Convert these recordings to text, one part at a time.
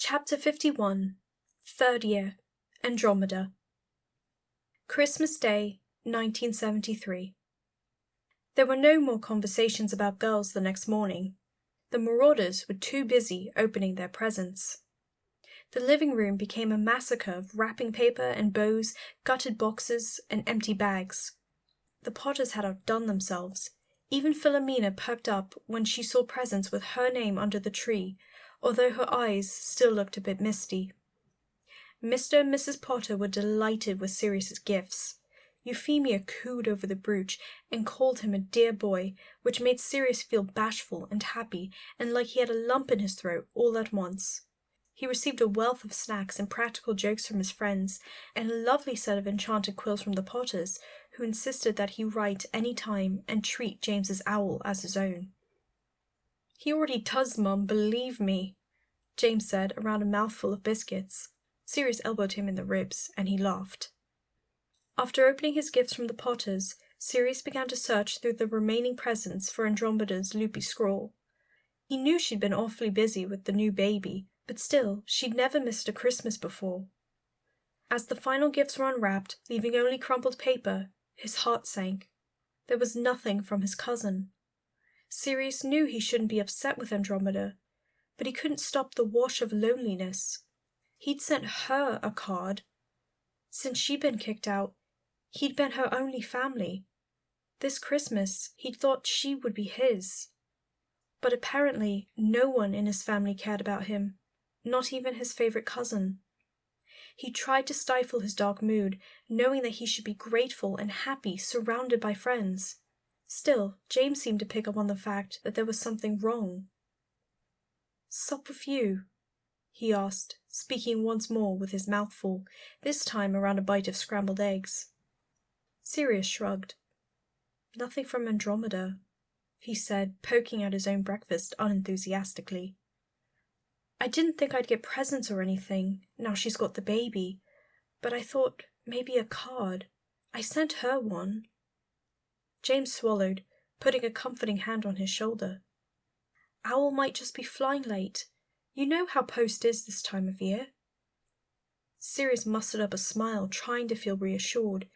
Chapter 51, Third Year, Andromeda. Christmas Day, 1973. There were no more conversations about girls the next morning. The marauders were too busy opening their presents. The living room became a massacre of wrapping paper and bows, gutted boxes, and empty bags. The Potters had outdone themselves. Even Philomena perked up when she saw presents with her name under the tree, although her eyes still looked a bit misty. Mr. and Mrs. Potter were delighted with Sirius's gifts. Euphemia cooed over the brooch and called him a dear boy, which made Sirius feel bashful and happy and like he had a lump in his throat all at once. He received a wealth of snacks and practical jokes from his friends, and a lovely set of enchanted quills from the Potters, who insisted that he write any time and treat James's owl as his own. "He already does, Mum, believe me," James said around a mouthful of biscuits. Sirius elbowed him in the ribs, and he laughed. After opening his gifts from the Potters, Sirius began to search through the remaining presents for Andromeda's loopy scroll. He knew she'd been awfully busy with the new baby, but still, she'd never missed a Christmas before. As the final gifts were unwrapped, leaving only crumpled paper, his heart sank. There was nothing from his cousin. Sirius knew he shouldn't be upset with Andromeda, but he couldn't stop the wash of loneliness. He'd sent her a card. Since she'd been kicked out, he'd been her only family. This Christmas, he'd thought she would be his. But apparently no one in his family cared about him, not even his favorite cousin. He tried to stifle his dark mood, knowing that he should be grateful and happy, surrounded by friends. Still, James seemed to pick up on the fact that there was something wrong. "Sup with you?" he asked, speaking once more with his mouth full, this time around a bite of scrambled eggs. Sirius shrugged. "Nothing from Andromeda," he said, poking at his own breakfast unenthusiastically. "I didn't think I'd get presents or anything, now she's got the baby, but I thought maybe a card. I sent her one." James swallowed, putting a comforting hand on his shoulder. "Owl might just be flying late. You know how post is this time of year." Sirius mustered up a smile, trying to feel reassured.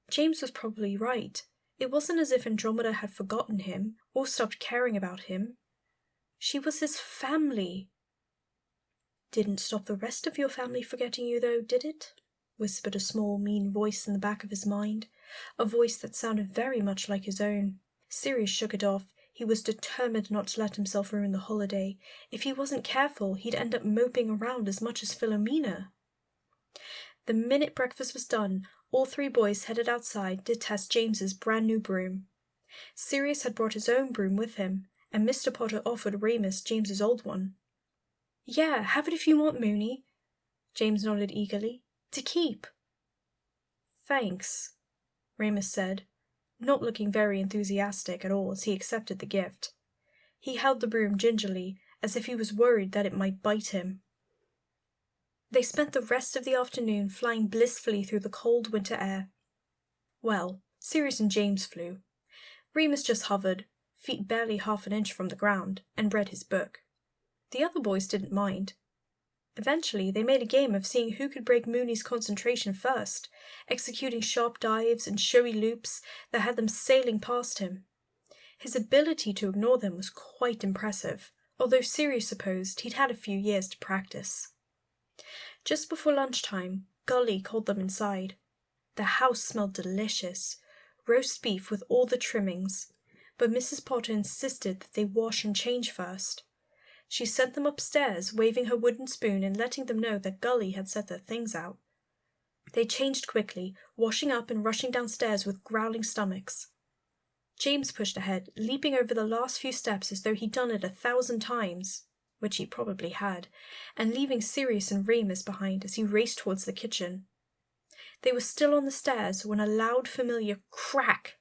James was probably right. It wasn't as if Andromeda had forgotten him or stopped caring about him. She was his family. "Didn't stop the rest of your family forgetting you, though, did it?" whispered a small, mean voice in the back of his mind, a voice that sounded very much like his own. Sirius shook it off. He was determined not to let himself ruin the holiday. If he wasn't careful, he'd end up moping around as much as Philomena. The minute breakfast was done, all three boys headed outside to test James's brand new broom. Sirius had brought his own broom with him, and Mr. Potter offered Remus James's old one. "Yeah, have it if you want, Moony." James nodded eagerly. "To keep." "Thanks," Remus said, not looking very enthusiastic at all as he accepted the gift. He held the broom gingerly, as if he was worried that it might bite him. They spent the rest of the afternoon flying blissfully through the cold winter air. Well, Sirius and James flew. Remus just hovered, feet barely half an inch from the ground, and read his book. The other boys didn't mind. Eventually, they made a game of seeing who could break Moony's concentration first, executing sharp dives and showy loops that had them sailing past him. His ability to ignore them was quite impressive, although Sirius supposed he'd had a few years to practice. Just before lunchtime, Gully called them inside. The house smelled delicious, roast beef with all the trimmings, but Mrs. Potter insisted that they wash and change first. She sent them upstairs, waving her wooden spoon and letting them know that Gully had set their things out. They changed quickly, washing up and rushing downstairs with growling stomachs. James pushed ahead, leaping over the last few steps as though he'd done it 1,000 times, which he probably had, and leaving Sirius and Remus behind as he raced towards the kitchen. They were still on the stairs when a loud, familiar crack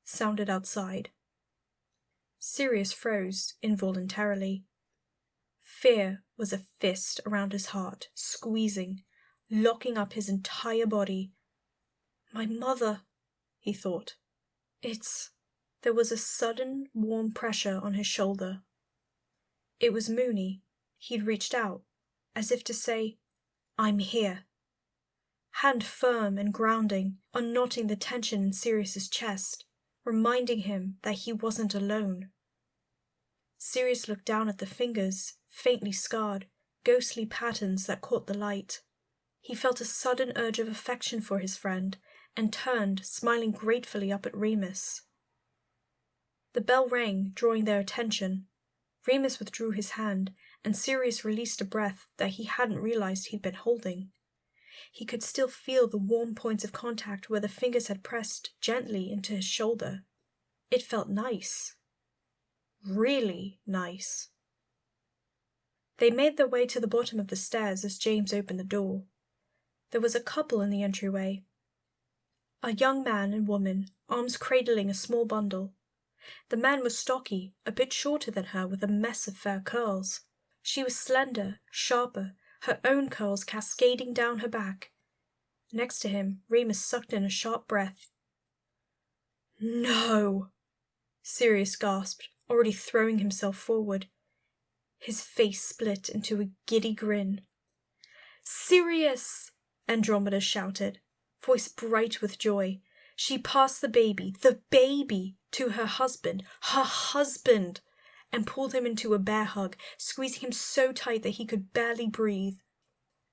sounded outside. Sirius froze involuntarily. Fear was a fist around his heart, squeezing, locking up his entire body. "My mother," he thought. There was a sudden, warm pressure on his shoulder. It was Moony. He'd reached out, as if to say, "I'm here." Hand firm and grounding, unknotting the tension in Sirius's chest, reminding him that he wasn't alone. Sirius looked down at the fingers, faintly scarred, ghostly patterns that caught the light. He felt a sudden urge of affection for his friend, and turned, smiling gratefully up at Remus. The bell rang, drawing their attention. Remus withdrew his hand, and Sirius released a breath that he hadn't realized he'd been holding. He could still feel the warm points of contact where the fingers had pressed gently into his shoulder. It felt nice. Really nice. They made their way to the bottom of the stairs as James opened the door. There was a couple in the entryway. A young man and woman, arms cradling a small bundle. The man was stocky, a bit shorter than her, with a mess of fair curls. She was slender, sharper, her own curls cascading down her back. Next to him, Remus sucked in a sharp breath. "No!" Sirius gasped, already throwing himself forward. His face split into a giddy grin. "Sirius!" Andromeda shouted, voice bright with joy. She passed the baby, to her husband, and pulled him into a bear hug, squeezing him so tight that he could barely breathe.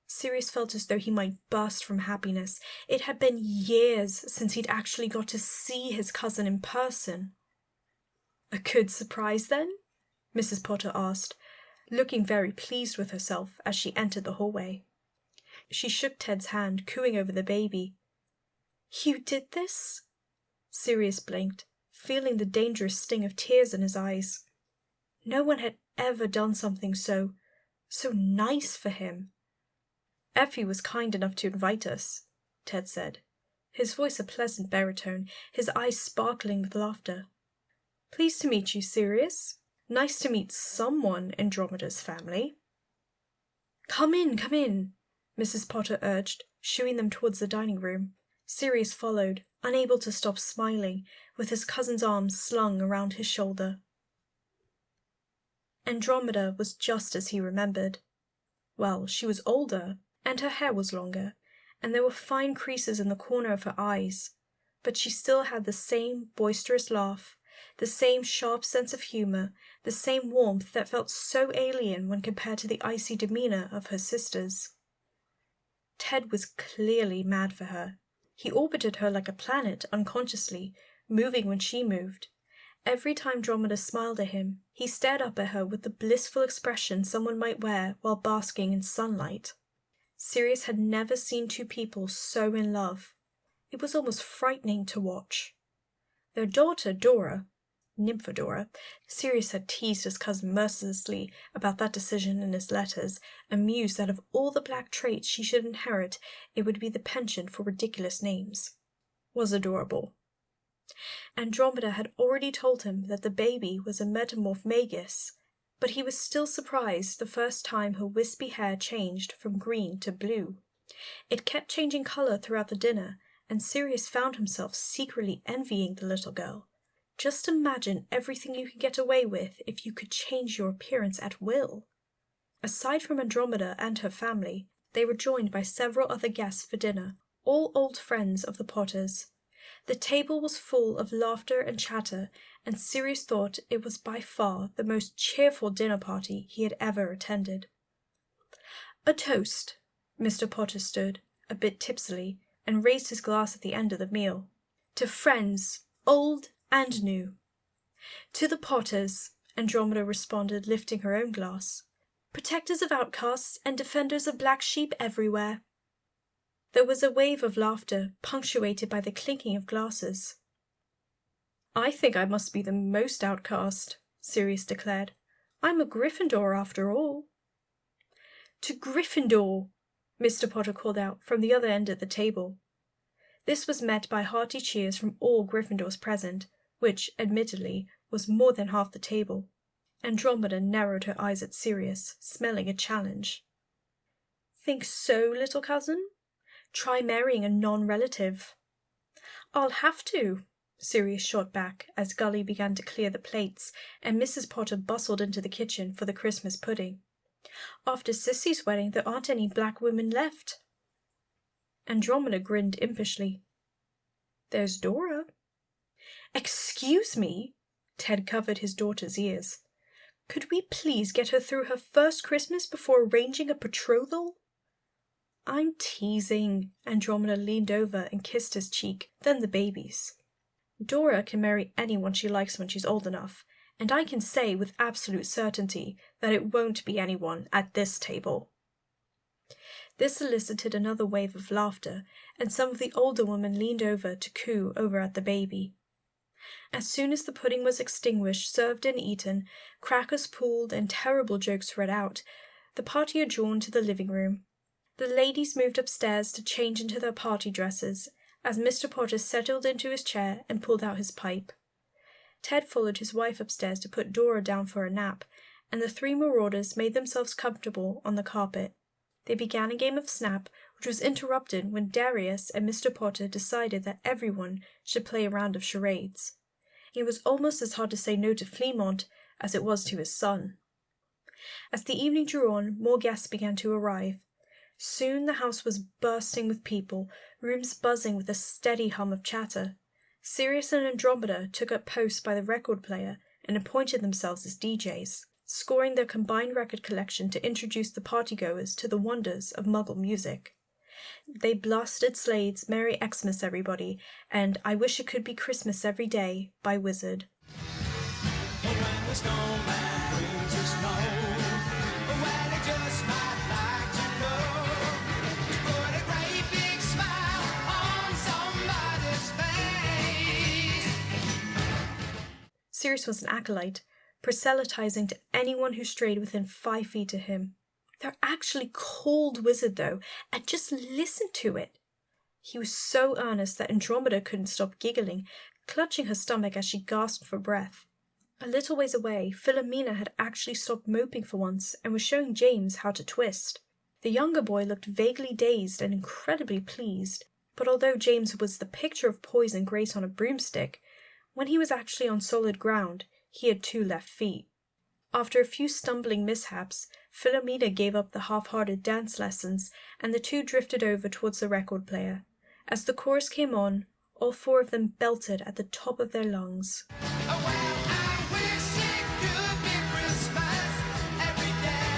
Sirius felt as though he might burst from happiness. It had been years since he'd actually got to see his cousin in person. "A good surprise, then?" Mrs. Potter asked, looking very pleased with herself as she entered the hallway. She shook Ted's hand, cooing over the baby. "You did this?" Sirius blinked, feeling the dangerous sting of tears in his eyes. No one had ever done something so nice for him. "Effie was kind enough to invite us," Ted said, his voice a pleasant baritone, his eyes sparkling with laughter. "Pleased to meet you, Sirius. Nice to meet someone in Andromeda's family." Come in," Mrs. Potter urged, shooing them towards the dining room. Sirius followed, unable to stop smiling, with his cousin's arms slung around his shoulder. Andromeda was just as he remembered. Well, she was older, and her hair was longer, and there were fine creases in the corner of her eyes, but she still had the same boisterous laugh, the same sharp sense of humor, the same warmth that felt so alien when compared to the icy demeanor of her sisters. Ted was clearly mad for her. He orbited her like a planet, unconsciously, moving when she moved. Every time Andromeda smiled at him, he stared up at her with the blissful expression someone might wear while basking in sunlight. Sirius had never seen two people so in love. It was almost frightening to watch. Their daughter, Dora, Nymphadora, Sirius had teased his cousin mercilessly about that decision in his letters, amused that of all the black traits she should inherit, it would be the penchant for ridiculous names, was adorable. Andromeda had already told him that the baby was a metamorph magus, but he was still surprised the first time her wispy hair changed from green to blue. It kept changing color throughout the dinner, and Sirius found himself secretly envying the little girl. Just imagine everything you could get away with if you could change your appearance at will. Aside from Andromeda and her family, they were joined by several other guests for dinner, all old friends of the Potters. The table was full of laughter and chatter, and Sirius thought it was by far the most cheerful dinner party he had ever attended. "A toast," Mr. Potter stood, a bit tipsily, and raised his glass at the end of the meal. "To friends, old and new." "To the Potters," Andromeda responded, lifting her own glass. "Protectors of outcasts and defenders of black sheep everywhere." There was a wave of laughter, punctuated by the clinking of glasses. "I think I must be the most outcast," Sirius declared. "I'm a Gryffindor, after all." "To Gryffindor!" Mr. Potter called out from the other end of the table. This was met by hearty cheers from all Gryffindors present, which, admittedly, was more than half the table. Andromeda narrowed her eyes at Sirius, smelling a challenge. "Think so, little cousin? Try marrying a non-relative." "I'll have to," Sirius shot back as Gully began to clear the plates and Mrs. Potter bustled into the kitchen for the Christmas pudding. After Sissy's wedding, there aren't any black women left. Andromeda grinned impishly. There's Dora. Excuse me? Ted covered his daughter's ears. Could we please get her through her first Christmas before arranging a betrothal? I'm teasing. Andromeda leaned over and kissed his cheek, then the baby's. Dora can marry anyone she likes when she's old enough, and I can say with absolute certainty that it won't be anyone at this table. This elicited another wave of laughter, and some of the older women leaned over to coo over at the baby. As soon as the pudding was extinguished, served and eaten, crackers pooled, and terrible jokes read out, the party adjourned to the living room. The ladies moved upstairs to change into their party dresses, as Mr. Potter settled into his chair and pulled out his pipe. Ted followed his wife upstairs to put Dora down for a nap, and the three marauders made themselves comfortable on the carpet. They began a game of Snap, which was interrupted when Darius and Mr. Potter decided that everyone should play a round of charades. It was almost as hard to say no to Fleamont as it was to his son. As the evening drew on, more guests began to arrive. Soon the house was bursting with people, rooms buzzing with a steady hum of chatter. Sirius and Andromeda took up posts by the record player and appointed themselves as DJs, scoring their combined record collection to introduce the partygoers to the wonders of Muggle music. They blasted Slade's Merry Xmas Everybody and I Wish It Could Be Christmas Every Day by Wizzard. When the snowman brings the snow, well, he just might like to know to put a great big smile on somebody's face. Sirius was an acolyte, proselytizing to anyone who strayed within 5 feet of him. They're actually called Wizzard, though, and just listen to it. He was so earnest that Andromeda couldn't stop giggling, clutching her stomach as she gasped for breath. A little ways away, Philomena had actually stopped moping for once and was showing James how to twist. The younger boy looked vaguely dazed and incredibly pleased, but although James was the picture of poise and grace on a broomstick, when he was actually on solid ground, he had 2 left feet. After a few stumbling mishaps, Philomena gave up the half-hearted dance lessons, and the two drifted over towards the record player. As the chorus came on, all 4 of them belted at the top of their lungs. Oh, well, I wish it could be Christmas every day.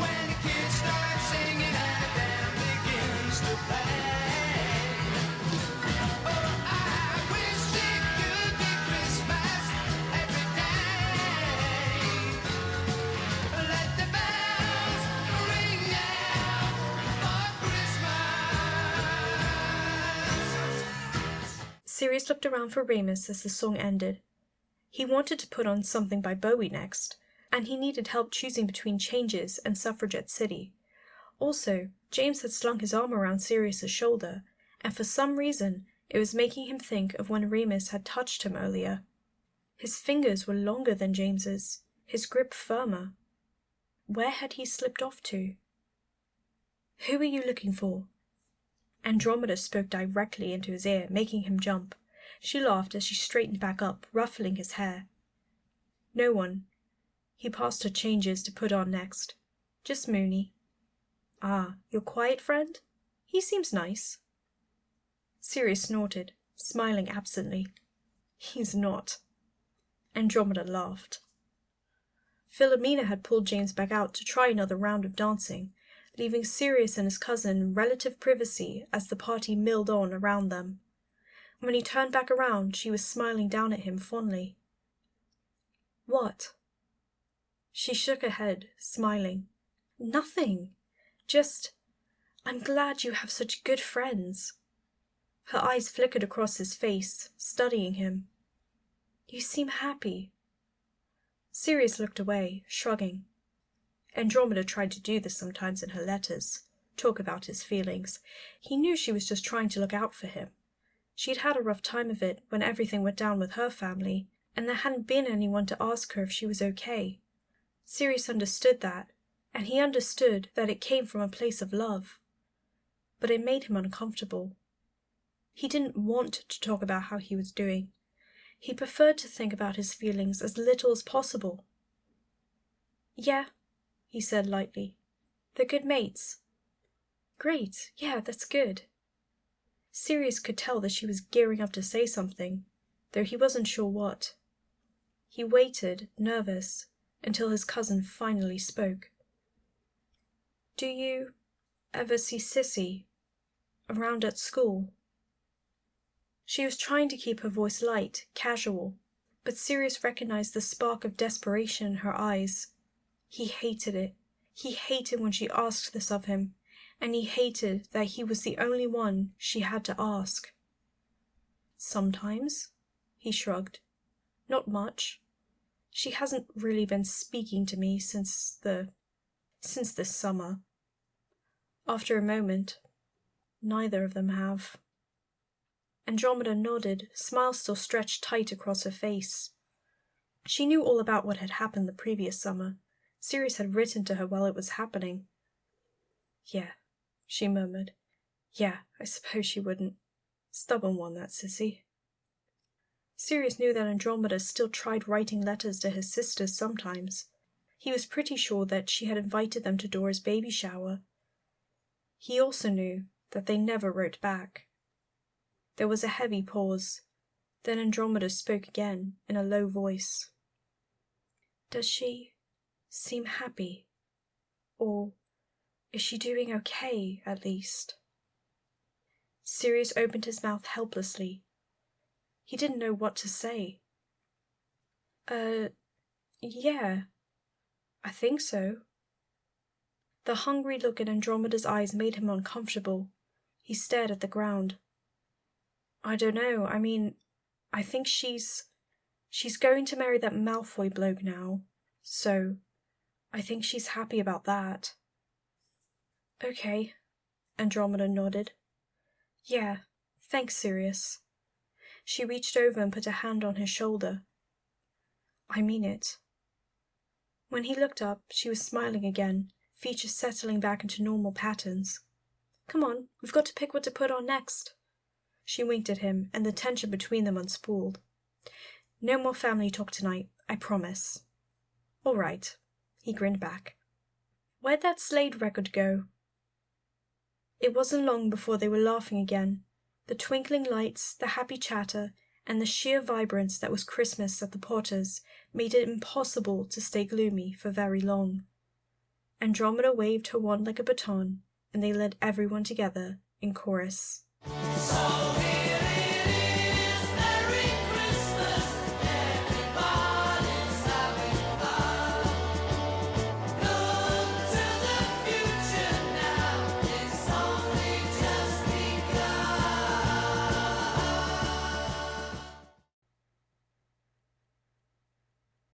When the kids start singing and the band begins to play. Oh, I wish it could be Christmas every day. Let the bells ring out for Christmas. Sirius looked around for Remus as the song ended. He wanted to put on something by Bowie next, and he needed help choosing between Changes and Suffragette City. Also, James had slung his arm around Sirius's shoulder, and for some reason it was making him think of when Remus had touched him earlier. His fingers were longer than James's, his grip firmer. Where had he slipped off to? "Who are you looking for?" Andromeda spoke directly into his ear, making him jump. She laughed as she straightened back up, ruffling his hair. "No one." He passed her Changes to put on next. "Just Moony." "Ah, your quiet friend? He seems nice." Sirius snorted, smiling absently. "He's not." Andromeda laughed. Philomena had pulled James back out to try another round of dancing, leaving Sirius and his cousin in relative privacy as the party milled on around them. When he turned back around, she was smiling down at him fondly. "What?" She shook her head, smiling. "Nothing. Just, I'm glad you have such good friends." Her eyes flickered across his face, studying him. "You seem happy." Sirius looked away, shrugging. Andromeda tried to do this sometimes in her letters, talk about his feelings. He knew she was just trying to look out for him. She'd had a rough time of it when everything went down with her family, and there hadn't been anyone to ask her if she was okay. Sirius understood that, and he understood that it came from a place of love. But it made him uncomfortable. He didn't want to talk about how he was doing. He preferred to think about his feelings as little as possible. Yeah, he said lightly. They're good mates. Great, yeah, that's good. Sirius could tell that she was gearing up to say something, though he wasn't sure what. He waited, nervous, until his cousin finally spoke. Do you ever see Sissy around at school? She was trying to keep her voice light, casual, but Sirius recognized the spark of desperation in her eyes. He hated it. He hated when she asked this of him, and he hated that he was the only one she had to ask. Sometimes, he shrugged. Not much. She hasn't really been speaking to me since this summer. After a moment, neither of them have. Andromeda nodded, smile still stretched tight across her face. She knew all about what had happened the previous summer. Sirius had written to her while it was happening. Yeah, she murmured. Yeah, I suppose she wouldn't. Stubborn one, that sissy. Sirius knew that Andromeda still tried writing letters to his sisters sometimes. He was pretty sure that she had invited them to Dora's baby shower. He also knew that they never wrote back. There was a heavy pause. Then Andromeda spoke again, in a low voice. Does she seem happy? Or is she doing okay, at least? Sirius opened his mouth helplessly. He didn't know what to say. Yeah, I think so. The hungry look in Andromeda's eyes made him uncomfortable. He stared at the ground. I don't know, I think she's going to marry that Malfoy bloke now, so I think she's happy about that. Okay, Andromeda nodded. Yeah, thanks, Sirius. She reached over and put a hand on his shoulder. I mean it. When he looked up, she was smiling again, features settling back into normal patterns. Come on, we've got to pick what to put on next. She winked at him, and the tension between them unspooled. No more family talk tonight, I promise. All right, he grinned back. Where'd that Slade record go? It wasn't long before they were laughing again. The twinkling lights, the happy chatter, and the sheer vibrance that was Christmas at the Potters made it impossible to stay gloomy for very long. Andromeda waved her wand like a baton, and they led everyone together in chorus. So